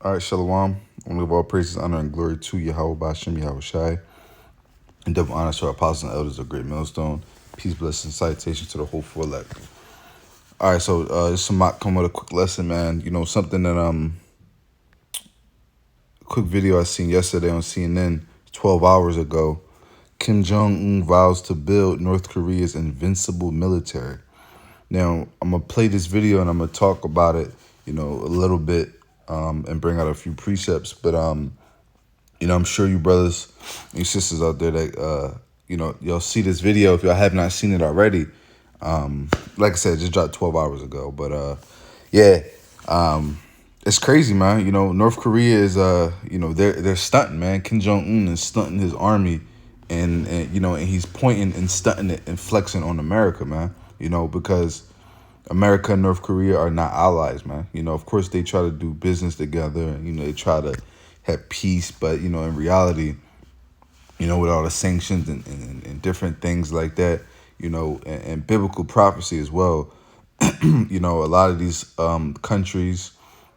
All right, Shalom. I want to give all praises, honor, and glory to Yahweh Bashem, Yahweh Shai, and double honor to our apostles and elders of Great Millstone. Peace, blessing, salutation to the whole full elect. All right, so this is come with a quick lesson, man. You know, something that a quick video I seen yesterday on CNN, 12 hours ago. Kim Jong-un vows to build North Korea's invincible military. Now, I'm going to play this video and I'm going to talk about it, a little bit and bring out a few precepts. But, I'm sure you brothers and you sisters out there that, y'all see this video if y'all have not seen it already. Like I said, it just dropped 12 hours ago. But, it's crazy, man. North Korea is, they're stunting, man. Kim Jong-un is stunting his army and he's pointing and stunting it and flexing on America, man. Because America and North Korea are not allies, man. Of course they try to do business together and, they try to have peace. But, in reality, with all the sanctions and different things like that, and biblical prophecy as well, a lot of these countries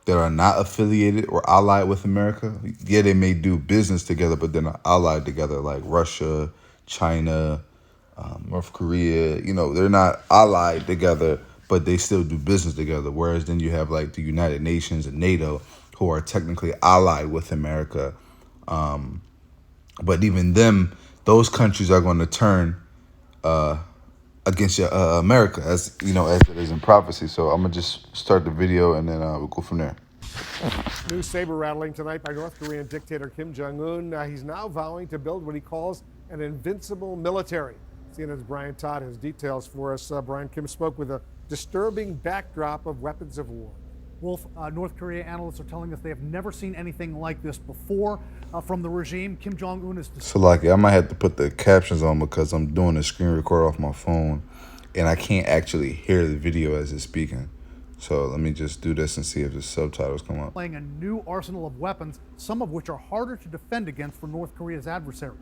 that are not affiliated or allied with America, yeah, they may do business together, but they're not allied together, like Russia, China, North Korea. They're not allied together, but they still do business together. Whereas then you have like the United Nations and NATO, who are technically allied with America. But even those countries are going to turn against America, as as it is in prophecy. So I'm gonna just start the video and then we'll go from there. New saber rattling tonight by North Korean dictator Kim Jong-un. He's now vowing to build what he calls an invincible military. CNN's Brian Todd has details for us. Brian, Kim spoke with a disturbing backdrop of weapons of war. Wolf, North Korea analysts are telling us they have never seen anything like this before from the regime. Kim Jong-un is... So, I might have to put the captions on because I'm doing a screen record off my phone and I can't actually hear the video as it's speaking. So let me just do this and see if the subtitles come up. Playing a new arsenal of weapons, some of which are harder to defend against for North Korea's adversaries.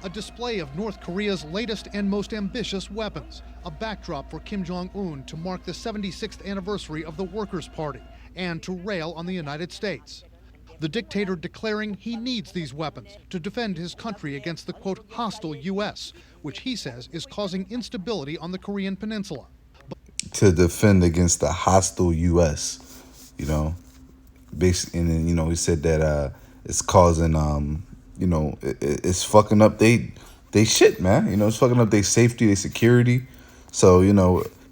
A display of North Korea's latest and most ambitious weapons, a backdrop for Kim Jong-un to mark the 76th anniversary of the Workers' Party and to rail on the United States. The dictator declaring he needs these weapons to defend his country against the, quote, hostile U.S., which he says is causing instability on the Korean peninsula. To defend against the hostile U.S., basically, and then, he said that it's causing, it's fucking up they shit, man. It's fucking up their safety, their security. So,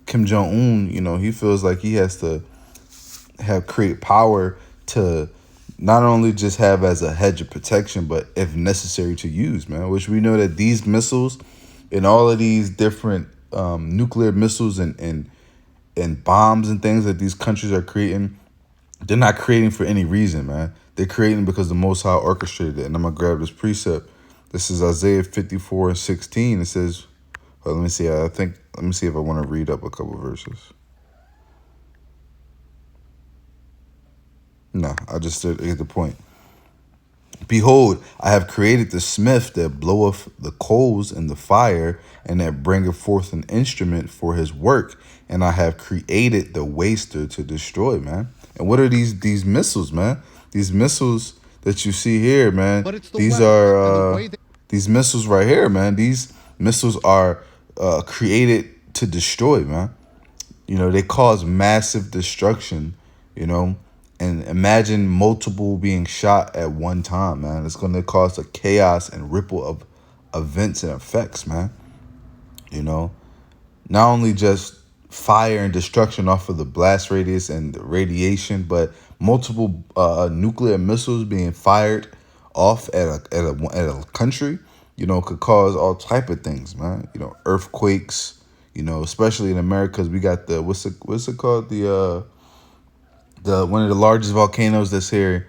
Kim Jong-un, he feels like he has to create power to not only just have as a hedge of protection, but if necessary to use, man, which we know that these missiles and all of these different nuclear missiles and bombs and things that these countries are creating, they're not creating for any reason, man. They're creating because the Most High orchestrated it. And I'm going to grab this precept. This is Isaiah 54:16. It says, well, let me see. Let me see if I want to read up a couple verses. No, I just get the point. Behold, I have created the smith that bloweth the coals in the fire, and that bringeth forth an instrument for his work. And I have created the waster to destroy, man. And what are these missiles, man? These missiles that you see here, man. These are these missiles right here, man. These missiles are created to destroy, man. They cause massive destruction, and imagine multiple being shot at one time, man. It's going to cause a chaos and ripple of events and effects, man. Not only just fire and destruction off of the blast radius and the radiation, but multiple nuclear missiles being fired off at a country, could cause all type of things, man. Earthquakes, especially in America, because we got the what's it called, the one of the largest volcanoes that's here,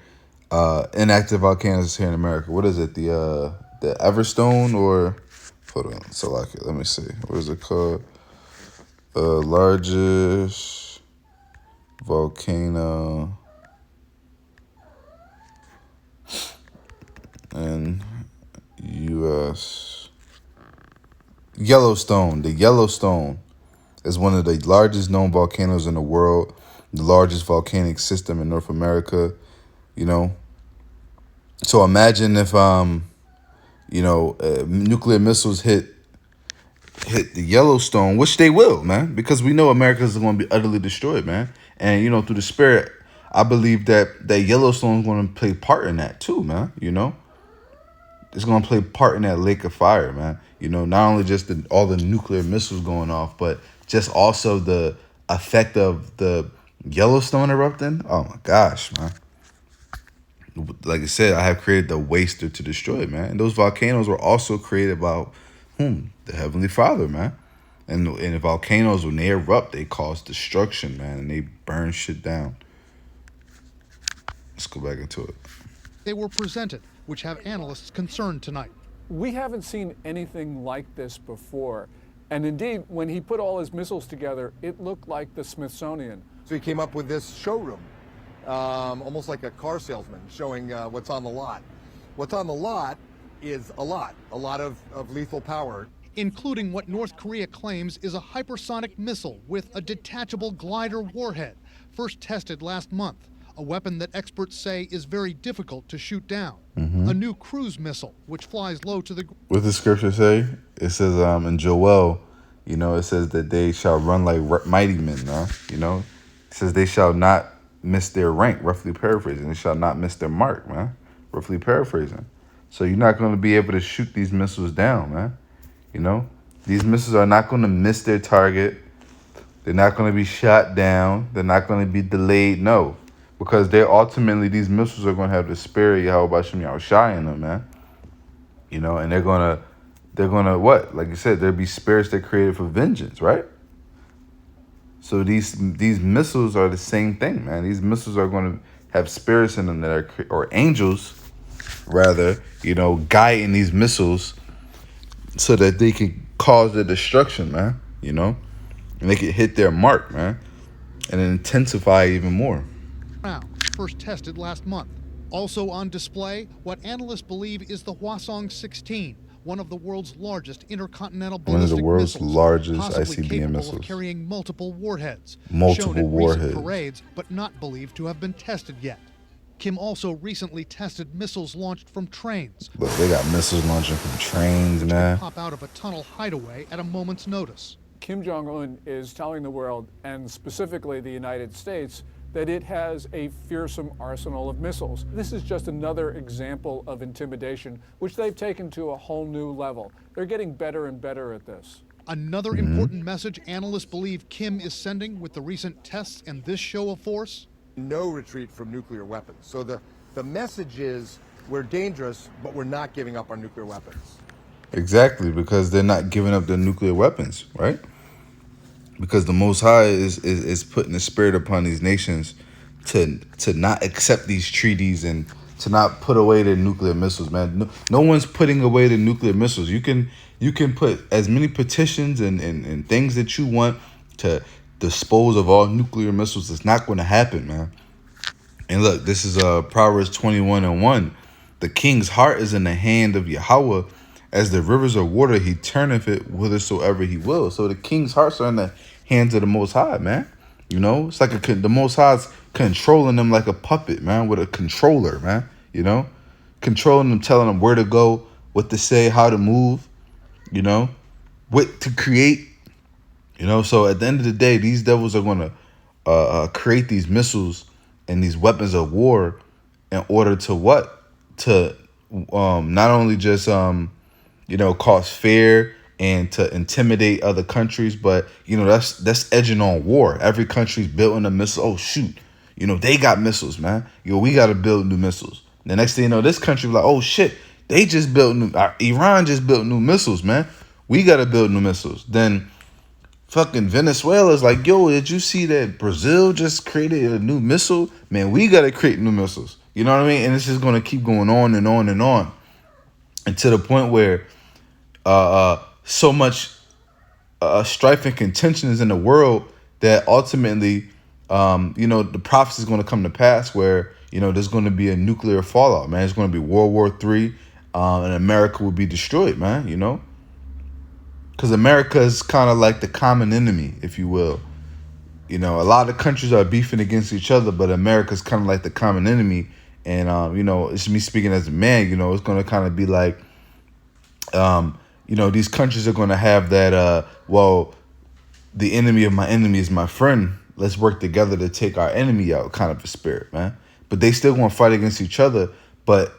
inactive volcanoes that's here in America. What is it? The Everstone, or hold on, so let me see. What is it called? Largest volcano in U.S. Yellowstone. The Yellowstone is one of the largest known volcanoes in the world. the largest volcanic system in North America, you know. So imagine if nuclear missiles hit the Yellowstone, which they will, man, because we know America is going to be utterly destroyed, man. And through the spirit, I believe that Yellowstone is going to play part in that too, man. It's going to play part in that lake of fire, man. Not only just all the nuclear missiles going off, but just also the effect of the Yellowstone erupting. Oh my gosh, man. Like I said, I have created the waster to destroy it, man. And those volcanoes were also created by whom? The Heavenly Father, man. And the volcanoes, when they erupt, they cause destruction, man, and they burn shit down. Let's go back into it. They were presented, which have analysts concerned tonight. We haven't seen anything like this before. And indeed, when he put all his missiles together, it looked like the Smithsonian. So he came up with this showroom, almost like a car salesman, showing what's on the lot. What's on the lot is a lot of lethal power. Including what North Korea claims is a hypersonic missile with a detachable glider warhead, first tested last month, a weapon that experts say is very difficult to shoot down. A new cruise missile, which flies low to the ground. What does the scripture say? It says in Joel, it says that they shall run like mighty men, huh? It says they shall not miss their rank, roughly paraphrasing. They shall not miss their mark, man, roughly paraphrasing. So you're not going to be able to shoot these missiles down, man. These missiles are not going to miss their target. They're not going to be shot down. They're not going to be delayed. No, because these missiles are going to have the spirit of Yahweh Bashem Yahushai in them, man. And they're gonna what? Like you said, there'll be spirits that created for vengeance, right? So these missiles are the same thing, man. These missiles are going to have spirits in them or angels, rather, guiding these missiles so that they can cause the destruction, man, and they can hit their mark, man, and intensify even more. First tested last month. Also on display, what analysts believe is the Hwasong-16, one of the world's largest intercontinental ballistic missiles, possibly capable of carrying multiple warheads, shown in recent parades, but not believed to have been tested yet. Kim also recently tested missiles launched from trains. Look, they got missiles launching from trains, man. Pop out of a tunnel hideaway at a moment's notice. Kim Jong-un is telling the world, and specifically the United States, that it has a fearsome arsenal of missiles. This is just another example of intimidation, which they've taken to a whole new level. They're getting better and better at this. Another important message analysts believe Kim is sending with the recent tests and this show of force? No retreat from nuclear weapons. So the message is we're dangerous, but we're not giving up our nuclear weapons. Exactly, because they're not giving up their nuclear weapons, right? Because the Most High is putting the spirit upon these nations to not accept these treaties and to not put away their nuclear missiles, man. No one's putting away the nuclear missiles. You can put as many petitions and things that you want to dispose of all nuclear missiles. It's not going to happen, man. And look, this is Proverbs 21:1. The king's heart is in the hand of Yahweh. As the rivers of water, he turneth it whithersoever he will. So the king's hearts are in the hands of the Most High, man. It's like the Most High's controlling them like a puppet, man, with a controller, man. Controlling them, telling them where to go, what to say, how to move, what to create. So at the end of the day, these devils are going to create these missiles and these weapons of war in order to what? To not only just cause fear and to intimidate other countries, but that's edging on war. Every country's building a missile. Oh shoot, they got missiles, man. We got to build new missiles. The next thing you know, this country like, oh shit, they just built Iran just built new missiles, man. We got to build new missiles. Then fucking Venezuela's like, yo, did you see that Brazil just created a new missile? Man, we got to create new missiles. You know what I mean? And it's just going to keep going on and on and on. And to the point where so much strife and contention is in the world that ultimately, the prophecy is going to come to pass where, there's going to be a nuclear fallout, man. It's going to be World War III, and America will be destroyed, man, Because America is kind of like the common enemy, if you will. you know, a lot of countries are beefing against each other, but America's kind of like the common enemy. And you know, it's me speaking as a man. You know, it's going to kind of be like, you know, these countries are going to have that. Well, the enemy of my enemy is my friend. Let's work together to take our enemy out, kind of a spirit, man. But they still going to fight against each other. But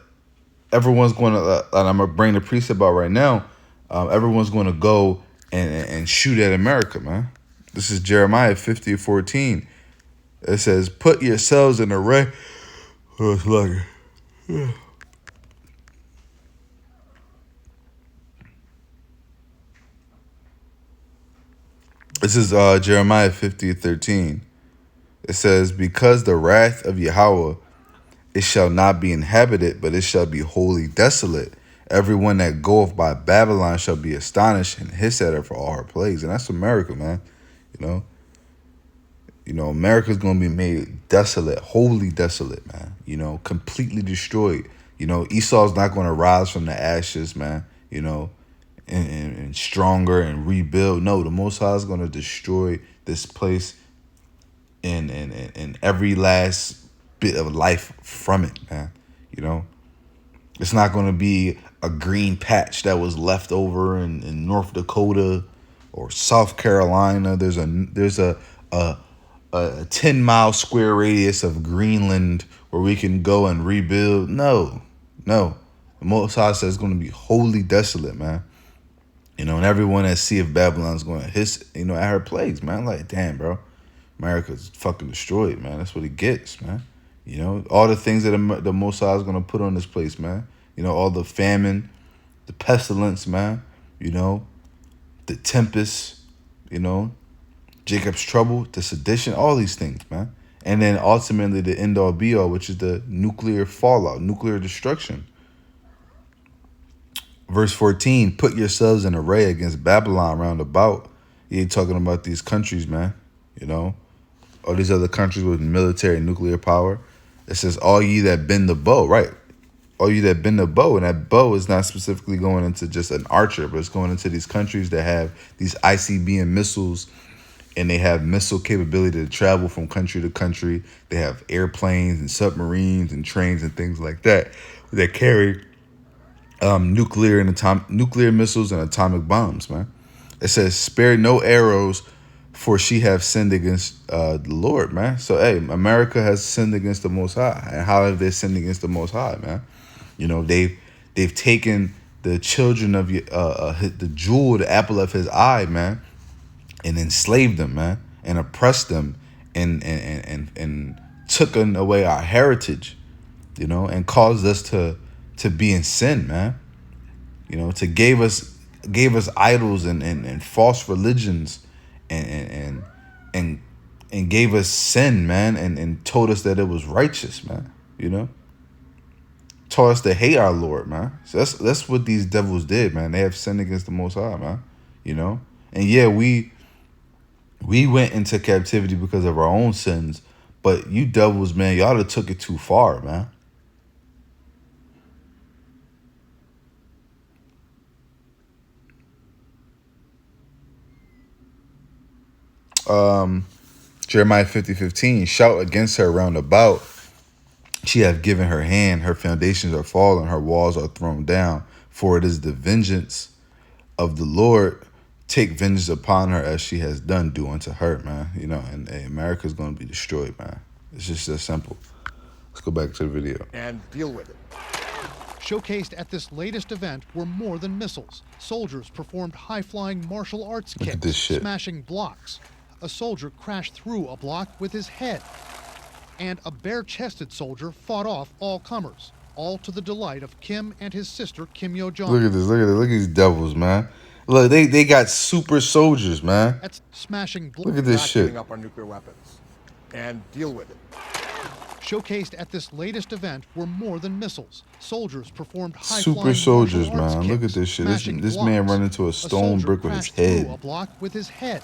everyone's going to, and I'm going to bring the precept out right now. Everyone's going to go and shoot at America, man. This is Jeremiah 50:14. It says, "Put yourselves in array." Oh, it's lucky. This is Jeremiah 50:13. It says, "Because the wrath of Yahweh, it shall not be inhabited, but it shall be wholly desolate. Everyone that goeth by Babylon shall be astonished and hiss at her for all her plagues." And that's America, man. You know, America's gonna be made desolate, wholly desolate, man. You know, completely destroyed. You know, Esau's not gonna rise from the ashes, man. You know, and stronger and rebuild. No, the Most High is gonna destroy this place and every last bit of life from it, man. You know, it's not going to be a green patch that was left over in North Dakota or South Carolina. There's a 10-mile square radius of Greenland where we can go and rebuild. No. The Most High says it's going to be wholly desolate, man. You know, and everyone at Sea of Babylon is going to hiss, you know, at her plagues, man. Like, damn, bro. America's fucking destroyed, man. That's what it gets, man. You know, all the things that the Most High is going to put on this place, man. You know, all the famine, the pestilence, man. You know, the tempest, you know, Jacob's trouble, the sedition, all these things, man. And then ultimately the end-all be-all, which is the nuclear fallout, nuclear destruction. Verse 14, "Put yourselves in array against Babylon round about." He ain't talking about these countries, man. You know, all these other countries with military and nuclear power. It says, "All ye that bend the bow," right? All you that bend the bow, and that bow is not specifically going into just an archer, but it's going into these countries that have these ICBM missiles, and they have missile capability to travel from country to country. They have airplanes and submarines and trains and things like that carry nuclear missiles and atomic bombs, man. It says, "Spare no arrows, for she have sinned against the Lord," man. So, hey, America has sinned against the Most High. And how have they sinned against the Most High, man? You know, they've taken the children of the jewel, the apple of his eye, man, and enslaved them, man, and oppressed them, and took away our heritage, you know, and caused us to be in sin, man. You know, gave us idols and false religions, and gave us sin, man, and told us that it was righteous, man. You know, taught us to hate our Lord, man. So that's what these devils did, man. They have sinned against the Most High, man. You know, and yeah, we went into captivity because of our own sins, but you devils, man, y'all have took it too far, man. Jeremiah 50:15, "Shout against her round about. She hath given her hand, her foundations are fallen, her walls are thrown down. For it is the vengeance of the Lord. Take vengeance upon her as she has done, do unto her," man. You know, and hey, America's going to be destroyed, man. It's just that simple. Let's go back to the video. And deal with it. Showcased at this latest event were more than missiles. Soldiers performed high-flying martial arts Look at kicks, this shit. smashing blocks. A soldier crashed through a block with his head. And a bare-chested soldier fought off all comers, all to the delight of Kim and his sister, Kim Yo-jong. Look at this. Look at these devils, man. Look, they got super soldiers, man. That's smashing Look at this Not shit. giving up our nuclear weapons. And deal with it. Showcased at this latest event were more than missiles. Soldiers performed high-flying Super soldiers, martial arts man. Look kicks, at this shit. smashing This man blocks. run into a stone soldier brick with his crashed through head. a block with his head.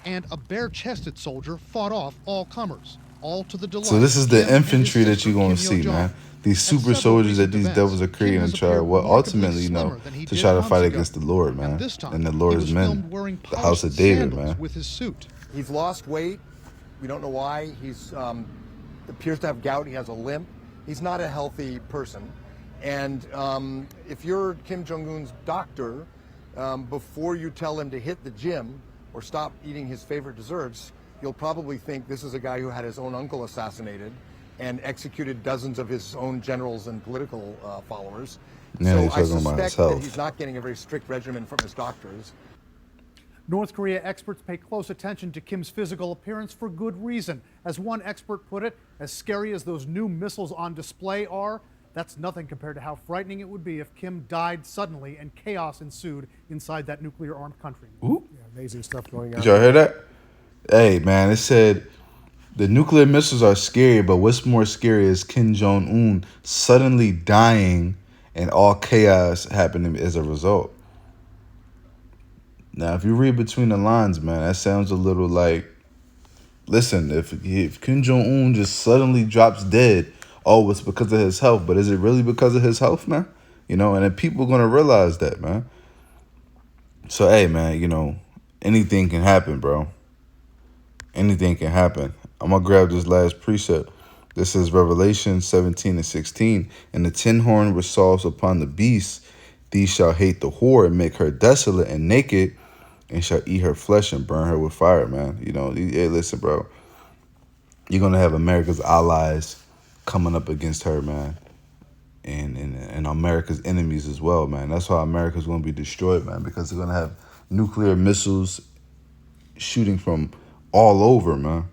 And a bare-chested soldier fought off all comers, all to the delight. So this is of the Kim and his infantry that sister, you're going Kim to see, Yo-jong. man. These At super several soldiers that recent these events, devils are Kim creating has and try, appeared well, remarkably ultimately, you know, slimmer than he to did try to months fight ago. against the Lord, And man, this time, and the he Lord's was men, filmed wearing the house polished of David, sandals man. with his suit. He's lost weight. We don't know why. He's appears to have gout. He has a limp. He's not a healthy person. And if you're Kim Jong-un's doctor, before you tell him to hit the gym or stop eating his favorite desserts, you'll probably think this is a guy who had his own uncle assassinated and executed dozens of his own generals and political followers. Yeah, so I suspect that he's not getting a very strict regimen from his doctors. North Korea experts pay close attention to Kim's physical appearance for good reason. As one expert put it, as scary as those new missiles on display are, that's nothing compared to how frightening it would be if Kim died suddenly and chaos ensued inside that nuclear-armed country. Yeah, amazing stuff going on. Did y'all hear that? Hey, man, it said the nuclear missiles are scary, but what's more scary is Kim Jong-un suddenly dying and all chaos happening as a result. Now, if you read between the lines, man, that sounds a little like, listen, if Kim Jong-un just suddenly drops dead, oh, it's because of his health. But is it really because of his health, man? You know, and then people are going to realize that, man. So, hey, man, you know, anything can happen, bro. Anything can happen. I'm going to grab this last precept. This is Revelation 17:16. And the 10 horn resolves upon the beast, these shall hate the whore and make her desolate and naked, and shall eat her flesh and burn her with fire, man. You know, hey, listen, bro. You're going to have America's allies coming up against her, man. And America's enemies as well, man. That's why America's going to be destroyed, man, because they're going to have nuclear missiles shooting from all over, man.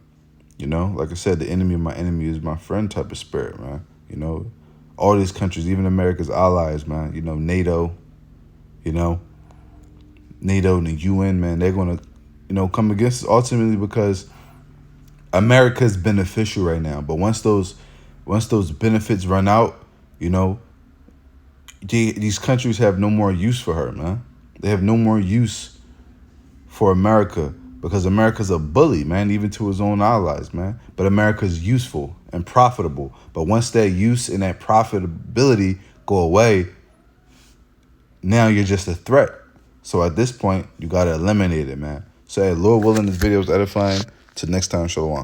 You know, like I said, the enemy of my enemy is my friend type of spirit, man. You know, all these countries, even America's allies, man. You know, NATO, NATO and the UN, man, they're going to, you know, come against us ultimately because America's beneficial right now. But once those benefits run out, you know, these countries have no more use for her, man. They have no more use for America because America's a bully, man, even to his own allies, man. But America's useful and profitable. But once that use and that profitability go away, now you're just a threat. So at this point, you got to eliminate it, man. So, hey, Lord willing, this video is edifying. Till next time, shalom.